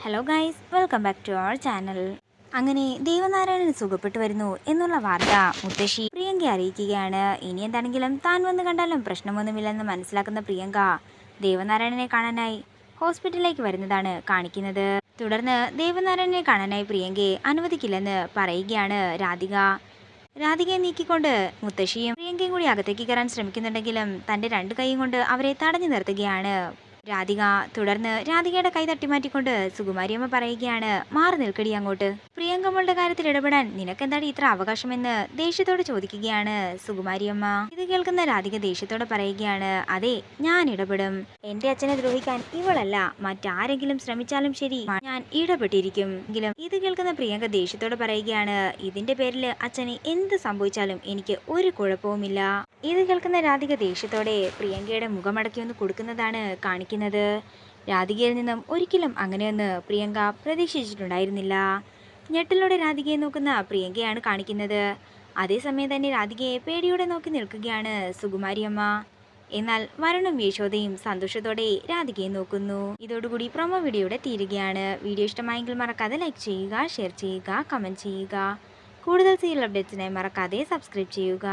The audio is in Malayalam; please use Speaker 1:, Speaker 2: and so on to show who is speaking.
Speaker 1: Hello guys, welcome back to our channel. അങ്ങനെ ദേവനാരായണൻ സുഖപ്പെട്ടു വരുന്നു എന്നുള്ള വാർത്ത മുത്തശ്ശി പ്രിയങ്ക അറിയിക്കുകയാണ്. ഇനി എന്താണെങ്കിലും താൻ വന്ന് കണ്ടാലും പ്രശ്നമൊന്നുമില്ലെന്ന് മനസ്സിലാക്കുന്ന പ്രിയങ്ക ദേവനാരായണനെ കാണാനായി ഹോസ്പിറ്റലിലേക്ക് വരുന്നതാണ് കാണിക്കുന്നത്. തുടർന്ന് ദേവനാരായണനെ കാണാനായി പ്രിയങ്കയെ അനുവദിക്കില്ലെന്ന് പറയുകയാണ് രാധിക. രാധികയെ നീക്കിക്കൊണ്ട് മുത്തശ്ശിയും പ്രിയങ്കയും കൂടി അകത്തേക്ക് കയറാൻ ശ്രമിക്കുന്നുണ്ടെങ്കിലും തന്റെ രണ്ട് കൈയും കൊണ്ട് അവരെ തടഞ്ഞു നിർത്തുകയാണ് രാധിക. തുടർന്ന് രാധികയുടെ കൈ തട്ടിമാറ്റിക്കൊണ്ട് സുകുമാരിയമ്മ പറയുകയാണ്, മാറി നിൽക്കടി അങ്ങോട്ട്. പ്രിയങ്കമ്മളുടെ കാര്യത്തിൽ ഇടപെടാൻ നിനക്കെന്താണ് ഇത്ര അവകാശമെന്ന് ദേഷ്യത്തോടെ ചോദിക്കുകയാണ് സുകുമാരിയമ്മ. ഇത് കേൾക്കുന്ന രാധിക ദേഷ്യത്തോടെ പറയുകയാണ്, അതെ, ഞാൻ ഇടപെടും. എന്റെ അച്ഛനെ ദ്രോഹിക്കാൻ ഇവളല്ല മറ്റാരെങ്കിലും ശ്രമിച്ചാലും ശരി, ഞാൻ ഇടപെട്ടിരിക്കും. എങ്കിലും ഇത് കേൾക്കുന്ന പ്രിയങ്ക ദേഷ്യത്തോടെ പറയുകയാണ്, ഇതിന്റെ പേരിൽ അച്ഛന് എന്ത് സംഭവിച്ചാലും എനിക്ക് ഒരു കുഴപ്പവുമില്ല. ഇത് കേൾക്കുന്ന രാധിക ദേഷ്യത്തോടെ പ്രിയങ്കയുടെ മുഖമടക്കി ഒന്ന് കൊടുക്കുന്നതാണ് കാണിക്കുന്നത്. രാധികയിൽ നിന്നും ഒരിക്കലും അങ്ങനെയൊന്ന് പ്രിയങ്ക പ്രതീക്ഷിച്ചിട്ടുണ്ടായിരുന്നില്ല. ഞെട്ടലോടെ രാധികയെ നോക്കുന്ന പ്രിയങ്കയാണ് കാണിക്കുന്നത്. അതേസമയം തന്നെ രാധികയെ പേടിയോടെ നോക്കി നിൽക്കുകയാണ് സുകുമാരിയമ്മ. എന്നാൽ വരുണും യശോദയും സന്തോഷത്തോടെ രാധികയെ നോക്കുന്നു. ഇതോടുകൂടി പ്രൊമോ വീഡിയോയുടെ തീരുകയാണ്. വീഡിയോ ഇഷ്ടമായെങ്കിൽ മറക്കാതെ ലൈക്ക് ചെയ്യുക, ഷെയർ ചെയ്യുക, കമന്റ് ചെയ്യുക. കൂടുതൽ സീരിയൽ അപ്ഡേറ്റ്സിനായി മറക്കാതെ സബ്സ്ക്രൈബ് ചെയ്യുക.